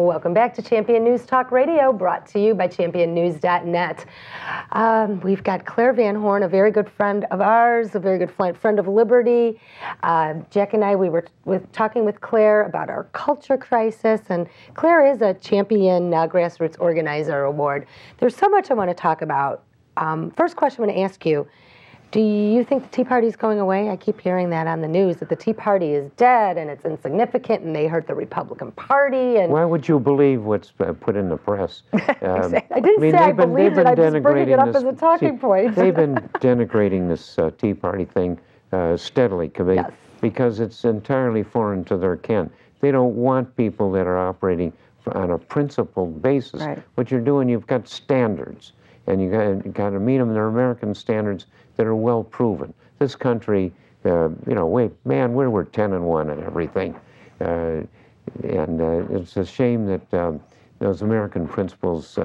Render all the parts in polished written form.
Welcome back to Champion News Talk Radio, brought to you by championnews.net. We've got Claire Van Horn, a very good friend of ours, a very good friend of Liberty. Jack and I, we were talking with Claire about our culture crisis, and Claire is a Champion Grassroots Organizer Award. There's so much I want to talk about. First question I want to ask you, do you think the Tea Party is going away? I keep hearing that on the news, that the Tea Party is dead and it's insignificant and they hurt the Republican Party. And why would you believe what's put in the press? I didn't say I believed it. I'm just bringing it up as a talking point. They've been denigrating this Tea Party thing steadily, yes, because it's entirely foreign to their ken. They don't want people that are operating on a principled basis. Right. What you're doing, you've got standards, and you got to meet them. They're American standards that are well proven. This country, you know, we were 10-1 and everything, and it's a shame that those American principles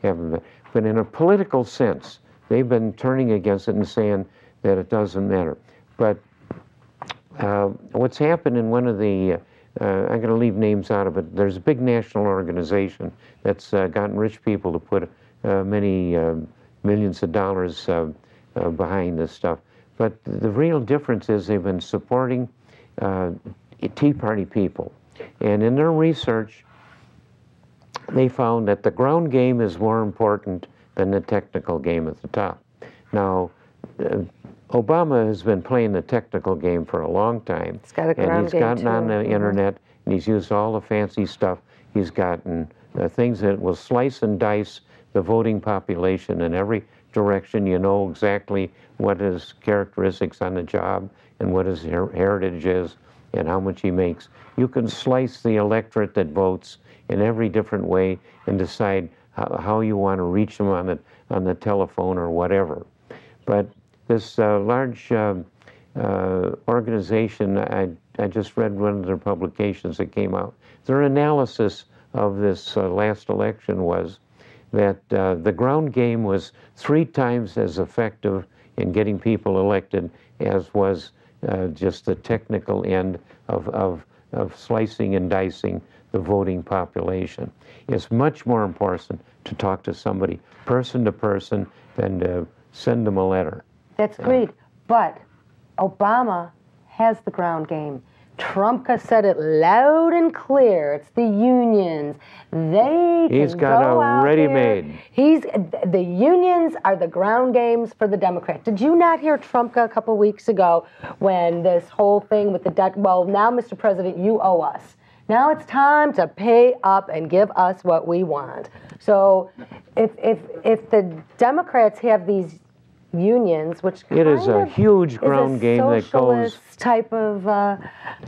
haven't. But in a political sense, they've been turning against it and saying that it doesn't matter. But what's happened in one of the, I'm going to leave names out of it. There's a big national organization that's gotten rich people to put many millions of dollars behind this stuff. But the real difference is they've been supporting Tea Party people. And in their research, they found that the ground game is more important than the technical game at the top. Now, Obama has been playing the technical game for a long time. He's got a ground game, and he's gotten on the internet, and he's used all the fancy stuff. He's gotten things that will slice and dice the voting population in every direction. You know exactly what his characteristics on the job and what his heritage is and how much he makes. You can slice the electorate that votes in every different way and decide how you want to reach them on the telephone or whatever. But this large organization, I just read one of their publications that came out. Their analysis of this last election was that the ground game was 3 times as effective in getting people elected as was just the technical end of slicing and dicing the voting population. It's much more important to talk to somebody person to person than to send them a letter. That's great, but Obama has the ground game. Trump has said it loud and clear. It's the unions. He's got a ready-made. The unions are the ground games for the Democrats. Did you not hear Trump a couple weeks ago when this whole thing with the debt? Well, now, Mr. President, you owe us. Now it's time to pay up and give us what we want. So if the Democrats have these unions, which it is a huge ground game that goes type of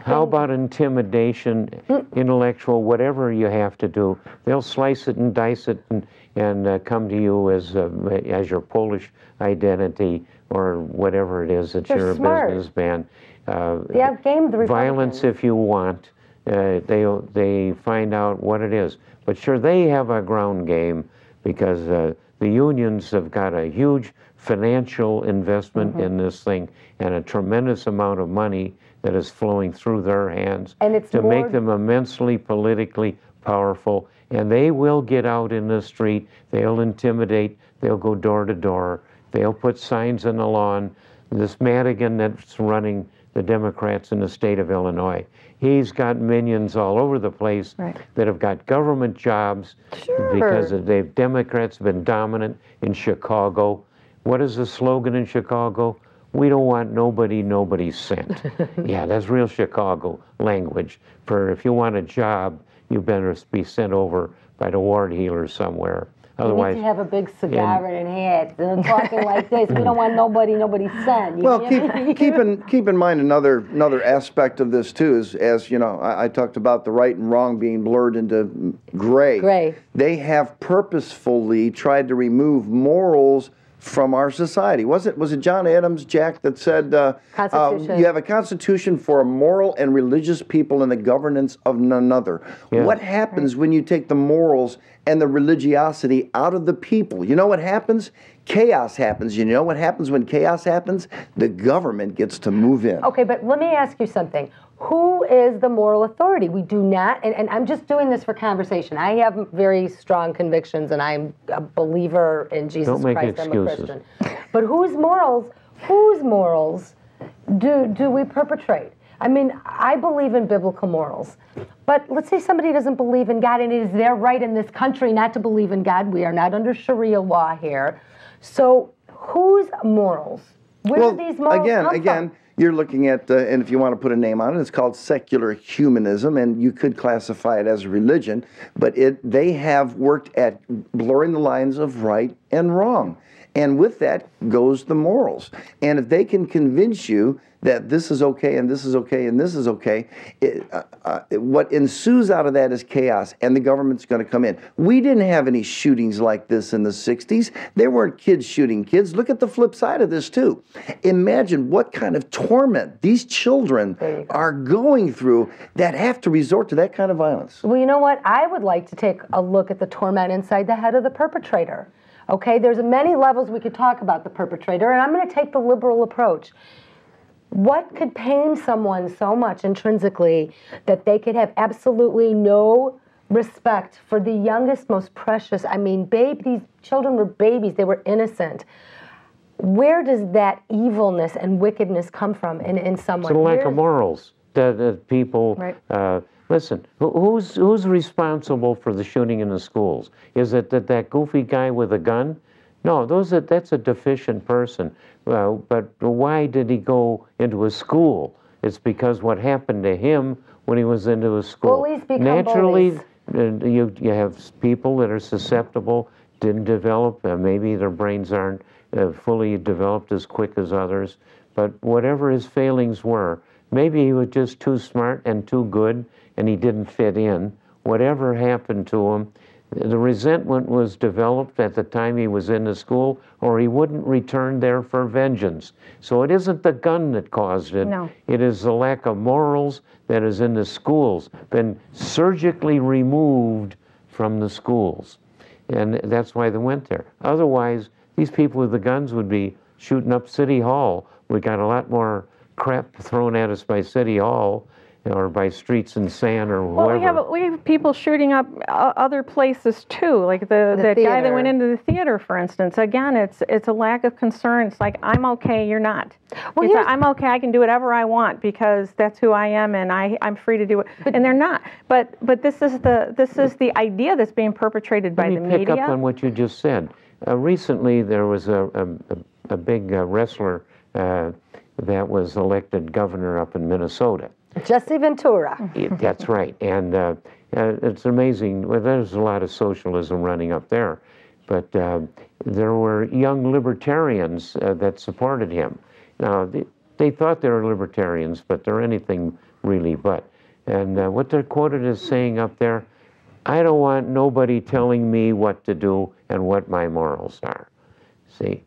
how about intimidation, intellectual, whatever you have to do. They'll slice it and dice it and come to you as your Polish identity or whatever it is that you're a businessman. They outgamed the Republicans. Violence if you want. They find out what it is. But sure, they have a ground game because the unions have got a huge financial investment in this thing and a tremendous amount of money that is flowing through their hands to make them immensely politically powerful. And they will get out in the street. They'll intimidate. They'll go door to door. They'll put signs on the lawn. This Madigan that's running the Democrats in the state of Illinois, he's got minions all over the place that have got government jobs because the Democrats have been dominant in Chicago. What is the slogan in Chicago? We don't want nobody sent. Yeah, that's real Chicago language. For if you want a job, you better be sent over by the ward healer somewhere. Otherwise, you need to have a big cigar and a hat. And talking like this, we don't want nobody sent. Well, keep in mind another aspect of this too is, as you know, I talked about the right and wrong being blurred into gray. Gray. They have purposefully tried to remove morals from our society. Was it John Adams, Jack, that said you have a constitution for a moral and religious people and the governance of none other? Yeah. What happens when you take the morals and the religiosity out of the people? You know what happens? Chaos happens. You know what happens when chaos happens? The government gets to move in. Okay, but let me ask you something. Who is the moral authority? We do not, and I'm just doing this for conversation. I have very strong convictions, and I'm a believer in Jesus Christ. Don't make excuses. I'm a Christian. But whose morals do we perpetrate? I mean, I believe in biblical morals. But let's say somebody doesn't believe in God, and it is their right in this country not to believe in God. We are not under Sharia law here. So whose morals? Where do these morals come from? You're looking at, and if you want to put a name on it, it's called secular humanism, and you could classify it as a religion, but they have worked at blurring the lines of right and wrong. And with that goes the morals. And if they can convince you that this is okay and this is okay and this is okay, what ensues out of that is chaos, and the government's going to come in. We didn't have any shootings like this in the 60s. There weren't kids shooting kids. Look at the flip side of this, too. Imagine what kind of torment these children are going through that have to resort to that kind of violence. Well, you know what? I would like to take a look at the torment inside the head of the perpetrator. Okay, there's many levels we could talk about the perpetrator, and I'm going to take the liberal approach. What could pain someone so much intrinsically that they could have absolutely no respect for the youngest, most precious? I mean, these children were babies. They were innocent. Where does that evilness and wickedness come from in someone? It's a lack of morals. That people... Right. Listen, who's responsible for the shooting in the schools? Is it that goofy guy with a gun? No, that's a deficient person. But why did he go into a school? It's because what happened to him when he was into a school. Bullies become naturally, bullies. You have people that are susceptible, didn't develop, maybe their brains aren't fully developed as quick as others. But whatever his failings were, maybe he was just too smart and too good, and he didn't fit in. Whatever happened to him, the resentment was developed at the time he was in the school, or he wouldn't return there for vengeance. So it isn't the gun that caused it. No. It is the lack of morals that is in the schools, been surgically removed from the schools. And that's why they went there. Otherwise, these people with the guns would be shooting up City Hall. We got a lot more crap thrown at us by City Hall or by Streets and Sand or whoever. Well, we have people shooting up other places too, like the guy that went into the theater, for instance. Again, it's a lack of concern. It's like, I'm okay, you're not. Well, I'm okay, I can do whatever I want because that's who I am, and I'm free to do it. And they're not. But this is the idea that's being perpetrated by the media. Let me pick up on what you just said. Recently, there was a big wrestler that was elected governor up in Minnesota. Jesse Ventura. That's right. And it's amazing. Well, there's a lot of socialism running up there. But there were young libertarians that supported him. Now, they thought they were libertarians, but they're anything really but. And what they're quoted as saying up there, I don't want nobody telling me what to do and what my morals are. See?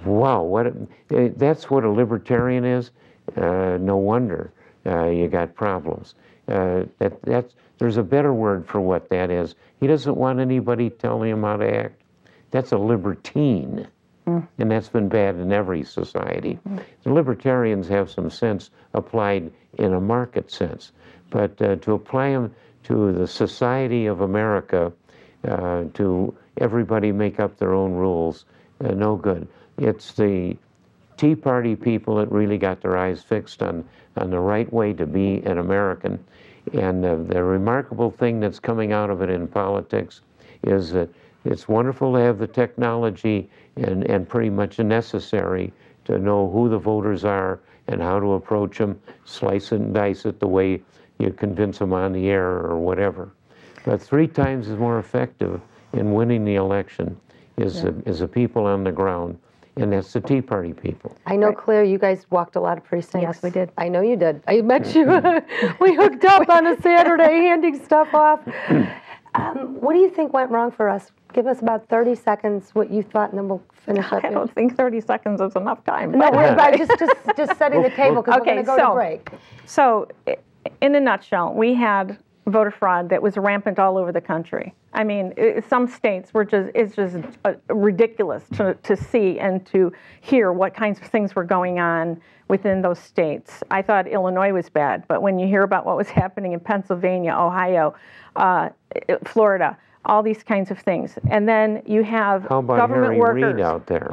Wow, that's what a libertarian is? No wonder. You got problems. There's a better word for what that is. He doesn't want anybody telling him how to act. That's a libertine, and that's been bad in every society. The libertarians have some sense applied in a market sense, but to apply them to the society of America, to everybody make up their own rules, no good. It's the Tea Party people that really got their eyes fixed on the right way to be an American. And the remarkable thing that's coming out of it in politics is that it's wonderful to have the technology and pretty much necessary to know who the voters are and how to approach them, slice it and dice it the way you convince them on the air or whatever. But 3 times is more effective in winning the election is the people on the ground. And that's the Tea Party people. I know, Claire, you guys walked a lot of precincts. Yes, we did. I know you did. I met you. We hooked up on a Saturday handing stuff off. What do you think went wrong for us? Give us about 30 seconds what you thought, and then we'll finish up. I don't think 30 seconds is enough time. No, but just setting the table because we're going to go to break. So, in a nutshell, we had voter fraud that was rampant all over the country. I mean, some states were it's just ridiculous to see and to hear what kinds of things were going on within those states. I thought Illinois was bad, but when you hear about what was happening in Pennsylvania, Ohio, Florida, all these kinds of things. And then you have government workers. Reid out there?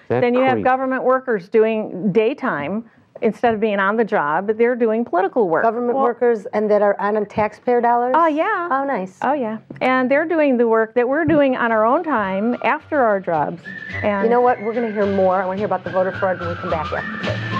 Then you have government workers doing daytime. Instead of being on the job, they're doing political work. Government workers, and that are on taxpayer dollars? Oh, yeah. Oh, nice. Oh, yeah. And they're doing the work that we're doing on our own time after our jobs. And you know what? We're going to hear more. I want to hear about the voter fraud when we come back after this.